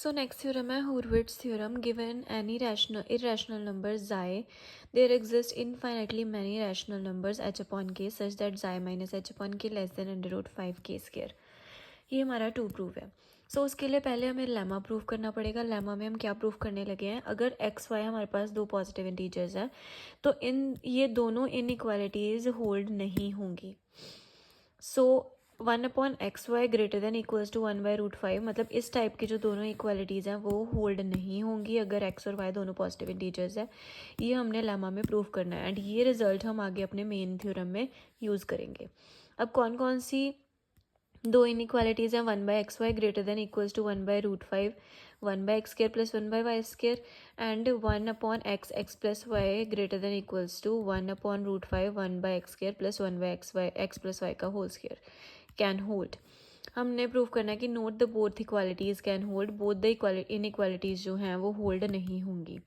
So next theorem है Hurwitz theorem. Given any irrational number xi, there exist infinitely many rational numbers h upon k such that xi minus h upon k less than under root 5k square. ये हमारा to proof है. सो उसके लिए पहले हमें lemma proof करना पड़ेगा. Lemma में हम क्या प्रूफ करने लगे हैं, अगर एक्स वाई हमारे पास दो पॉजिटिव इंटीजर्स हैं तो ये दोनों इनइक्वालिटीज होल्ड नहीं होंगी. So 1/xy greater than equals to 1/√5, मतलब इस टाइप की जो दोनों इक्वालिटीज़ हैं वो होल्ड नहीं होंगी अगर x और y दोनों पॉजिटिव इंटीजर्स है. ये हमने लेमा में प्रूव करना है एंड ये रिजल्ट हम आगे अपने मेन थ्योरम में यूज़ करेंगे. अब कौन कौन सी दो इनइक्वालिटीज़ हैं, 1/xy greater than equals to 1/√5, 1/x² plus 1/y² and 1/x plus y greater than equals to 1/√5, 1/x² plus 1/x plus y का होल स्क्वायर कैन होल्ड. हमने प्रूव करना है कि not the both equalities can hold, both the inequalities जो हैं वो hold नहीं होंगी.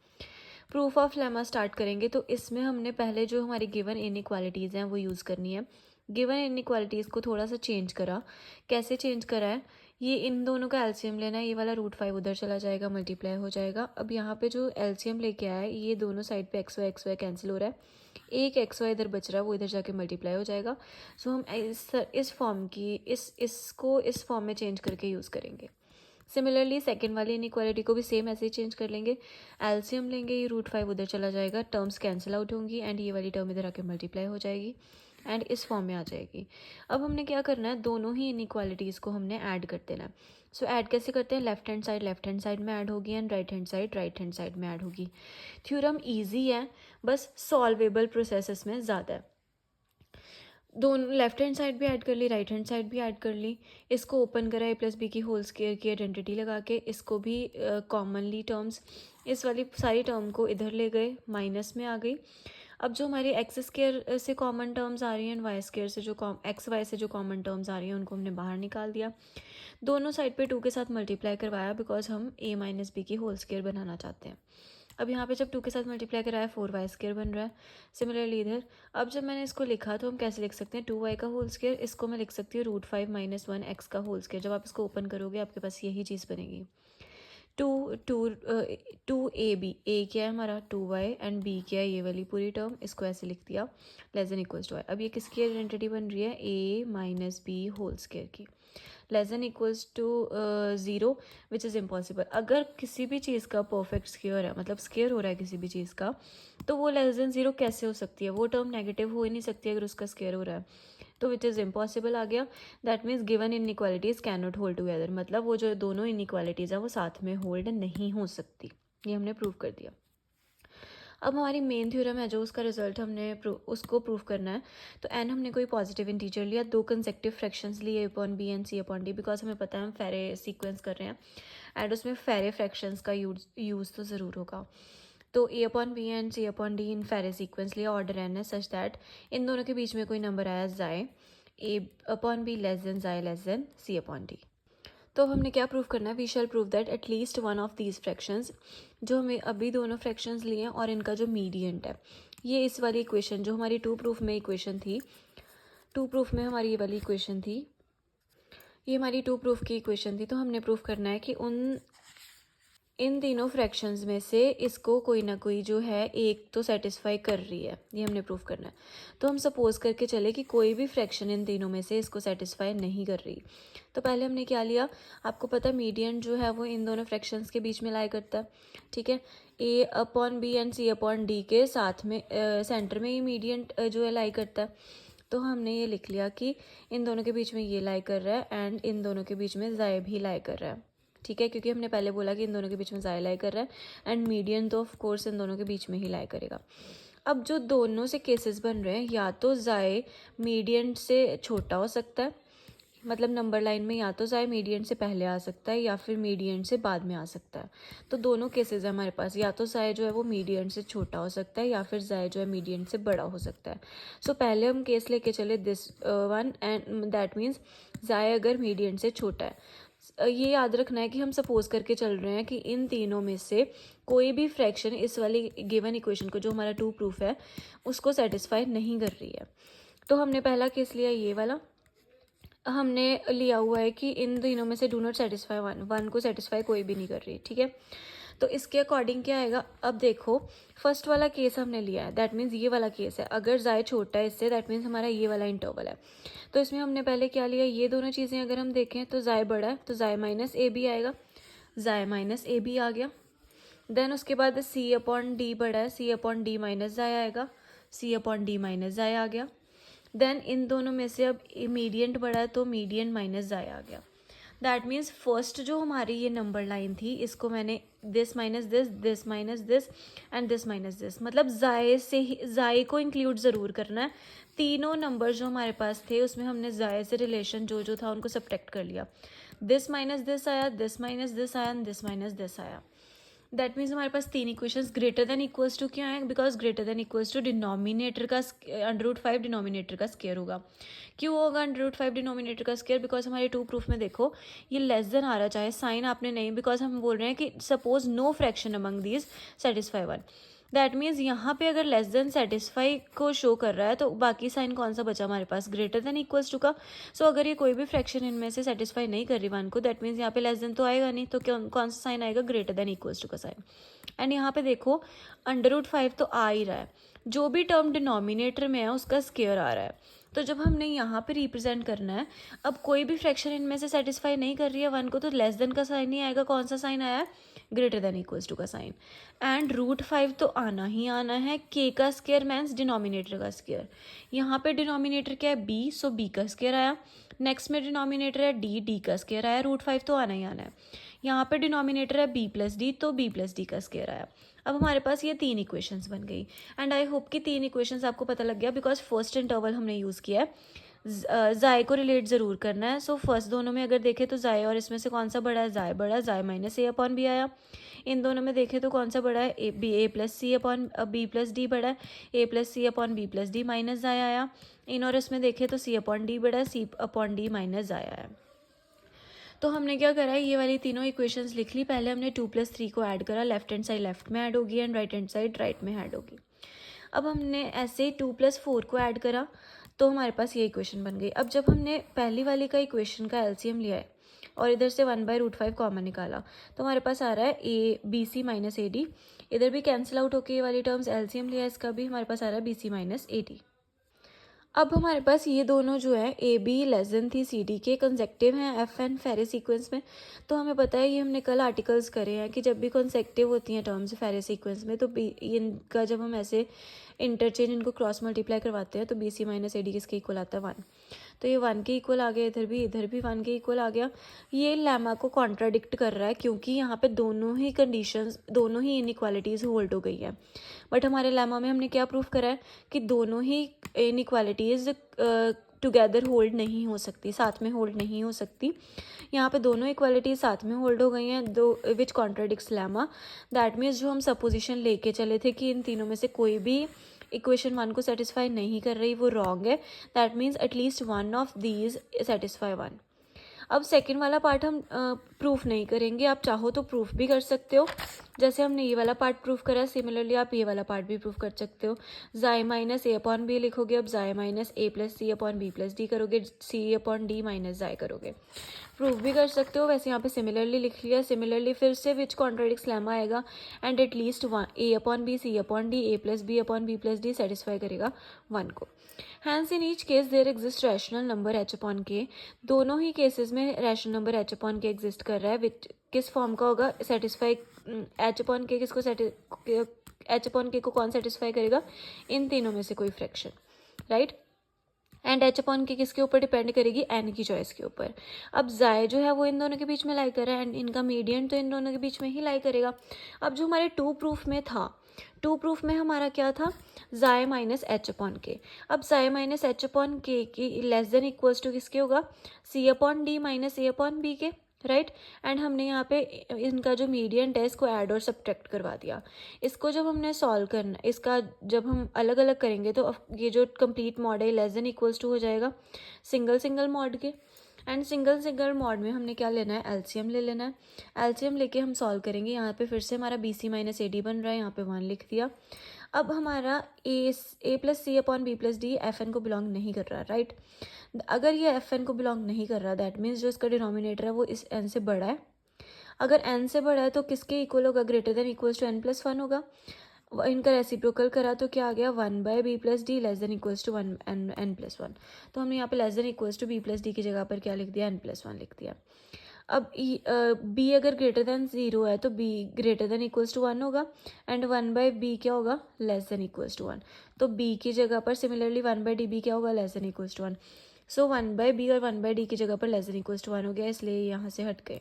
प्रूफ ऑफ लेमा स्टार्ट करेंगे तो इसमें हमने पहले जो हमारी गिवन इनइक्वालिटीज़ हैं वो यूज़ करनी है. गिवन इनइक्वालिटीज़ को थोड़ा सा चेंज करा. कैसे चेंज करा है, ये इन दोनों का एलसीएम लेना है, ये वाला √5 उधर चला जाएगा, मल्टीप्लाई हो जाएगा. अब यहाँ पे जो एलसीएम लेके आया है ये दोनों साइड पे एक्स वाई कैंसिल हो रहा है, एक एक्स वाई इधर बच रहा है वो इधर जाके मल्टीप्लाई हो जाएगा. सो हम इस फॉर्म की इसको इस फॉर्म में चेंज करके यूज़ करेंगे. सिमिलरली सेकेंड वाली इनइक्वालिटी को भी सेम ऐसे ही चेंज कर लेंगे. एलसीएम लेंगे, ये √5 उधर चला जाएगा, टर्म्स कैंसिल आउट होंगी एंड ये वाली टर्म इधर आके मल्टीप्लाई हो जाएगी एंड इस फॉर्म में आ जाएगी. अब हमने क्या करना है, दोनों ही इनइक्वालिटीज़ को हमने ऐड कर देना है. सो ऐड कैसे करते हैं, लेफ्ट हैंड साइड में ऐड होगी एंड राइट हैंड साइड में ऐड होगी. थ्योरम ईजी है, बस सॉल्वेबल प्रोसेस इसमें ज़्यादा है. दोनों लेफ्ट हैंड साइड भी ऐड कर ली, राइट हैंड साइड भी ऐड कर ली. इसको ओपन करा ए प्लस बी की होल स्क्वायर की आइडेंटिटी लगा के, इसको भी कॉमनली टर्म्स, इस वाली सारी टर्म को इधर ले गए, माइनस में आ गई. अब जो हमारी एक्स स्क्वायर से कॉमन टर्म्स आ रही हैं एंड वाई स्क्वायर से जो एक्स वाई से जो कॉमन टर्म्स आ रही हैं उनको हमने बाहर निकाल दिया. दोनों साइड पे 2 के साथ मल्टीप्लाई करवाया बिकॉज हम a माइनस बी की होल स्क्वायर बनाना चाहते हैं. अब यहाँ पे जब 2 के साथ मल्टीप्लाई कराया 4y² बन रहा है. सिमिलरली इधर अब जब मैंने इसको लिखा तो हम कैसे लिख सकते हैं, 2y का होल स्क्वायर, इसको मैं लिख सकती हूँ √5 - 1x का होल स्क्वायर. जब आप इसको ओपन करोगे आपके पास यही चीज़ बनेगी. 2ab, a क्या है हमारा 2y एंड b क्या है ये वाली पूरी टर्म, इसको ऐसे लिख दिया less than equals to y. अब ये किसकी आइडेंटिटी बन रही है, a minus B whole square की, less than equals to 0 which is impossible. अगर किसी भी चीज़ का परफेक्ट स्क्वायर है, मतलब स्क्वायर हो रहा है किसी भी चीज़ का, तो वो लेस देन 0 कैसे हो सकती है, वो टर्म नेगेटिव हो ही नहीं सकती अगर उसका स्क्वायर हो रहा है. तो विच इज़ इम्पॉसिबल आ गया. That means given inequalities can not hold together, मतलब वो जो दोनों इनइक्वालिटीज़ हैं वो साथ में होल्ड नहीं हो सकती. ये हमने प्रूव कर दिया. अब हमारी मेन थ्योरम है जो उसका रिजल्ट हमने उसको प्रूव करना है. तो एन हमने कोई पॉजिटिव इंटीजर लिया, दो कंसेक्टिव फ्रैक्शंस लिए a/b एंड c/d, बिकॉज हमें पता है हम फेरे सीक्वेंस कर रहे हैं एंड उसमें फेरे फ्रैक्शंस का यूज़ तो ज़रूर होगा. तो a/b एंड c/d इन फेरे सीक्वेंस लिया, ऑर्डर n है सच दैट इन दोनों के बीच में कोई नंबर आया जाए a/b लेस देन जाए लेस देन c/d. तो हमने क्या प्रूव करना है, we shall prove that at least one of these fractions, जो हमें अभी दोनों फ्रैक्शंस लिए हैं और इनका जो मीडियंट है, ये इस वाली इक्वेशन जो हमारी टू प्रूफ में इक्वेशन थी, टू प्रूफ में हमारी ये वाली इक्वेशन थी, ये हमारी टू प्रूफ की इक्वेशन थी. तो हमने प्रूव करना है कि इन तीनों फ्रैक्शंस में से इसको कोई ना कोई जो है एक तो सेटिस्फाई कर रही है, ये हमने प्रूव करना है. तो हम सपोज करके चले कि कोई भी फ्रैक्शन इन तीनों में से इसको सेटिस्फाई नहीं कर रही. तो पहले हमने क्या लिया, आपको पता है मीडियन जो है वो इन दोनों फ्रैक्शंस के बीच में लाई करता है. ठीक है, a/b एंड c/d के साथ में सेंटर में ये मीडियन जो है लाई करता है. तो हमने ये लिख लिया कि इन दोनों के बीच में ये लाई कर रहा है एंड इन दोनों के बीच में जाए भी लाई कर रहा है. ठीक है, क्योंकि हमने पहले बोला कि इन दोनों के बीच में जाए लाई कर रहा है एंड मीडियन तो ऑफ कोर्स इन दोनों के बीच में ही लाई करेगा. अब जो दोनों से केसेस बन रहे हैं, या तो जाए मीडियन से छोटा हो सकता है, मतलब नंबर लाइन में या तो जाए मीडियन से पहले आ सकता है या फिर मीडियन से बाद में आ सकता है. तो दोनों केसेस है हमारे पास, या तो जाए जो है वो मीडियन से छोटा हो सकता है या फिर जाए जो है मीडियन से बड़ा हो सकता है. सो पहले हम केस लेके चले this one and that means जाए अगर मीडियन से छोटा है. ये याद रखना है कि हम सपोज करके चल रहे हैं कि इन तीनों में से कोई भी फ्रैक्शन इस वाली गिवन इक्वेशन को जो हमारा टू प्रूफ है उसको सेटिस्फाई नहीं कर रही है. तो हमने पहला केस लिया ये वाला, हमने लिया हुआ है कि इन तीनों में से do not satisfy one, one को सेटिस्फाई कोई भी नहीं कर रही, ठीक है। तो इसके अकॉर्डिंग क्या आएगा, अब देखो फर्स्ट वाला केस हमने लिया है, दैट मीन्स ये वाला केस है, अगर जाए छोटा है इससे दैट मीन्स हमारा ये वाला इंटरवल है। तो इसमें हमने पहले क्या लिया, ये दोनों चीज़ें अगर हम देखें तो जाए बड़ा है तो जाए माइनस ए बी आएगा, जाए माइनस ए बी आ गया। देन उसके बाद सी अपॉन डी बड़ा है, सी अपॉन डी माइनस जाए आएगा, सी अपॉन डी माइनस जाए आ गया। देन इन दोनों में से अब मीडियंट बड़ा है तो मीडियंट माइनस जाए आ गया। दैट मीन्स फर्स्ट जो हमारी ये नंबर लाइन थी इसको मैंने this minus this minus this and this minus this, मतलब जाए से ही जाए को इंक्लूड ज़रूर करना है। तीनों नंबर जो हमारे पास थे उसमें हमने जाए से रिलेशन जो जो था उनको सब्ट्रैक्ट कर लिया। दिस माइनस दिस आया, दिस माइनस दिस आया एंड दिस माइनस दिस आया। दैट मीन्स हमारे पास तीन equations greater than equals to क्या है, because greater than equals to denominator का √5 डिनोमिनेटर का स्क्वायर होगा। क्यों होगा √5 डिनोमिनेटर का स्क्वायर, बिकॉज हमारे टू प्रूफ में देखो ये लेस देन आ रहा, चाहे साइन आपने नहीं, बिकॉज हम बोल रहे हैं कि suppose no fraction among these satisfy one. That means यहाँ पे अगर लेस देन सेटिस्फाई को शो कर रहा है तो बाकी साइन कौन सा बचा हमारे पास, ग्रेटर देन इक्वल्स टू का। सो अगर ये कोई भी फ्रैक्शन इनमें से सेटिस्फाई नहीं कर रही वन को, दैट मीन्स यहाँ पे लेस देन तो आएगा नहीं, तो कौन सा साइन आएगा, ग्रेटर देन इक्वल्स टू का साइन। एंड यहाँ पे देखो √5 तो आ ही रहा है, जो भी टर्म डिनोमिनेटर में है उसका स्क्वायर आ रहा है। तो जब हमने यहाँ पे रिप्रेजेंट करना है, अब कोई भी फ्रैक्शन इनमें से सेटिस्फाई नहीं कर रही है वन को, तो लेस देन का साइन ही आएगा, कौन सा साइन आया है, ग्रेटर देन इक्वल्स टू का साइन। एंड √5 तो आना ही आना है, के का स्क्वायर मीन्स डिनोमिनेटर का स्क्वायर। यहाँ पे डिनोमिनेटर क्या है, बी, सो बी का स्क्वायर आया। नेक्स्ट में डिनोमिनेटर है डी, डी का स्क्वायर आया, √5 तो आना ही आना है। यहाँ पे डिनोमिनेटर है बी प्लस डी, तो बी प्लस डी का स्क्वायर आया। अब हमारे पास ये तीन इक्वेशंस बन गई। एंड आई होप कि तीन इक्वेशंस आपको पता लग गया, बिकॉज फर्स्ट इंटरवल हमने यूज़ किया है, जाए को रिलेट ज़रूर करना है। सो फर्स्ट दोनों में अगर देखें तो जाए और इसमें से कौन सा बड़ा है, जाए बड़ा, जाए माइनस ए अपॉन बी आया। इन दोनों में देखें तो कौन सा बड़ा है, A plus C upon B plus D बड़ा है, A plus C upon B plus D minus जाए आया। इन और इसमें देखें तो सी अपॉन डी बड़ा है, सी अपॉन डी माइनस आया है। तो हमने क्या करा है, ये वाली तीनों इक्वेशंस लिख ली। पहले हमने 2+3 को ऐड करा, लेफ्ट हैंड साइड लेफ्ट में ऐड होगी and right hand side right में ऐड होगी। अब हमने ऐसे 2+4 को ऐड करा तो हमारे पास ये इक्वेशन बन गई। अब जब हमने पहली वाली का इक्वेशन का एलसीएम लिया है और इधर से 1/√5 कॉमन निकाला तो हमारे पास आ रहा है A B C minus A D. इधर भी कैंसिल आउट होके ये वाली टर्म्स, एलसीएम लिया इसका भी, हमारे पास आ रहा है B C minus A D. अब हमारे पास ये दोनों जो है ए बी लेस देन थी सी डी के कंसेक्टिव हैं एफ एन फेरे सीक्वेंस में। तो हमें पता है, ये हमने कल आर्टिकल्स करे हैं कि जब भी कंसेक्टिव होती हैं टर्म्स फेरे सीक्वेंस में तो इनका जब हम ऐसे इंटरचेंज इनको क्रॉस मल्टीप्लाई करवाते हैं तो B C minus A D किसके इक्वल आता है, 1। तो ये 1 के इक्वल आ गया, इधर भी 1 के इक्वल आ गया। ये लेमा को कॉन्ट्राडिक्ट कर रहा है क्योंकि यहाँ पे दोनों ही कंडीशंस, दोनों ही इनइक्वालिटीज़ होल्ड हो गई है। बट हमारे लेमा में हमने क्या प्रूफ करा है कि दोनों ही इनइक्वालिटीज़ टुगेदर होल्ड नहीं हो सकती, साथ में होल्ड नहीं हो सकती। यहाँ पे दोनों इक्वालिटीज साथ में होल्ड हो गई हैं, दो विच कॉन्ट्राडिक्ट्स लेमा। दैट मीन्स जो हम सपोजिशन लेके चले थे कि इन तीनों में से कोई भी इक्वेशन 1 को सेटिस्फाई नहीं कर रही, वो रॉन्ग है। That means at least one of these satisfy 1। अब सेकेंड वाला पार्ट हम प्रूफ नहीं करेंगे, आप चाहो तो प्रूफ भी कर सकते हो, जैसे हमने ये वाला पार्ट प्रूफ करा, सिमिलरली आप ये वाला पार्ट भी प्रूफ कर सकते हो। जाए माइनस ए अपॉन बी लिखोगे, अब जाए माइनस ए plus C upon B plus D करोगे, सी अपॉन डी माइनस जाए करोगे, प्रूफ भी कर सकते हो। वैसे यहाँ पे सिमिलरली लिख लिया, सिमिलरली फिर से विच कॉन्ट्राडिक्ट्स लेमा आएगा and at least 1 A upon B C upon D A plus B upon B plus D satisfy करेगा 1 को। Hence in each case there exist rational number H upon K. दोनों ही cases में rational number H upon K exist कर रहा है, विच किस form का होगा, सेटिस्फाई एच अपॉन के किसको एच अपॉन के को कौन सेटिस्फाई करेगा, इन तीनों में से कोई fraction, right. And H upon के किसके ऊपर डिपेंड करेगी, एन की चॉइस के ऊपर। अब जाए जो है वो इन दोनों के बीच में लाई कर रहा है एंड इनका मीडियन तो इन दोनों के बीच में ही लाई करेगा। अब जो हमारे 2 प्रूफ में था, 2 प्रूफ में हमारा क्या था, जाए माइनस एच अपॉन के। अब जाए माइनस एच अपॉन के की लेस देन इक्वल्स टू किसके होगा, सी अपॉन डी माइनस ए अपॉन बी के, राइट। एंड हमने यहाँ पे इनका जो मीडियन है इसको ऐड और सब्ट्रैक्ट करवा दिया। इसको जब हमने सॉल्व करना, इसका जब हम अलग अलग करेंगे तो ये जो कंप्लीट मॉड है लेस देन इक्वल्स टू हो जाएगा सिंगल सिंगल मॉड के। एंड सिंगल सिंगल मॉड में हमने क्या लेना है, एलसीएम ले लेना है। एलसीएम लेके हम सॉल्व करेंगे। यहाँ पे फिर से हमारा B C minus A D बन रहा है, यहाँ पे 1 लिख दिया। अब हमारा A plus C upon B plus D F N को बिलोंग नहीं कर रहा, राइट। अगर ये एफ एन को बिलोंग नहीं कर रहा, दैट मीन्स जो इसका डिनोमिनेटर है वो इस एन से बड़ा है। अगर एन से बड़ा है तो किसके इक्वल होगा, greater than equals to N plus one होगा। इनका रेसिप्रोकल करा तो क्या आ गया, 1/b plus D less than equals to one N plus one. तो हमने यहाँ पे less than equals to B plus D की जगह पर क्या लिख दिया, एन प्लस वन लिख दिया। अब बी अगर ग्रेटर देन 0 है तो B greater than equals to 1 होगा, एंड 1/b क्या होगा, लेस देन इक्वल्स टू 1। तो b की जगह पर सिमिलरली 1/db क्या होगा, less than equals to 1। So 1/b और 1/d की जगह पर लेस देन इक्वल्स टू 1 हो गया, इसलिए यहाँ से हट गए।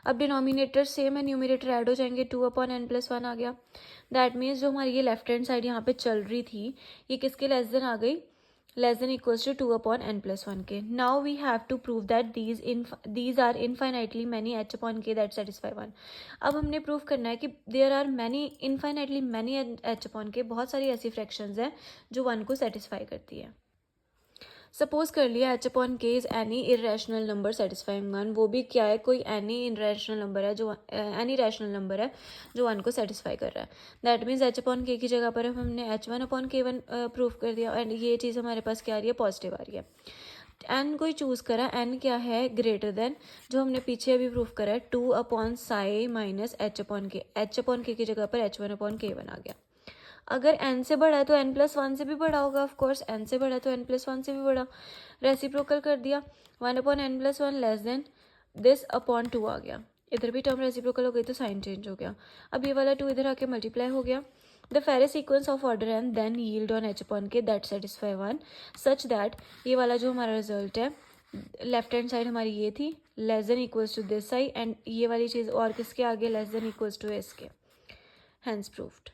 अब डिनोमिनेटर सेम है, न्यूमिनेटर ऐड हो जाएंगे, 2/n प्लस 1 आ गया। दैट मीन्स जो हमारी ये लेफ्ट हैंड साइड यहाँ पे चल रही थी ये किसके लेस देन आ गई, less than equals to 2/n plus 1 के। Now we have to prove that these are infinitely many h/k that satisfy 1। अब हमने प्रूव करना है कि there are many infinitely many h/k, बहुत सारी ऐसी फ्रैक्शंस हैं जो 1 को सेटिस्फाई करती है। सपोज कर लिया h/k is any irrational number satisfying 1, वो भी क्या है, कोई एनी इरेशनल नंबर है जो एनी रैशनल नंबर है जो 1 को सेटिस्फाई कर रहा है। दैट मीन्स h/k की जगह पर हमने h1/k1 प्रूफ कर दिया, एंड ये चीज़ हमारे पास क्या आ रही है, पॉजिटिव आ रही है। एन कोई चूज़ करा, एन क्या है, ग्रेटर देन जो हमने पीछे अभी प्रूफ करा है 2/साई माइनस h/k, h/k की जगह पर h1/k1 आ गया। अगर n से बड़ा है तो n प्लस वन से भी बड़ा होगा, ऑफकोर्स n से बड़ा है तो n प्लस वन से भी बड़ा। रेसिप्रोकल कर दिया, 1/n plus one less than this upon 2 आ गया। इधर भी टर्म रेसिप्रोकल हो गई तो साइन चेंज हो गया। अब ये वाला 2 इधर आके मल्टीप्लाई हो गया। The Farey sequence of order N then yield on h/k that satisfy 1 such that, ये वाला जो हमारा रिजल्ट है, लेफ्ट हैंड साइड हमारी ये थी, less than equals to this side, and ये वाली चीज़ और किसके आगे, लेस देन इक्वल्स टू इसके। Hence proved.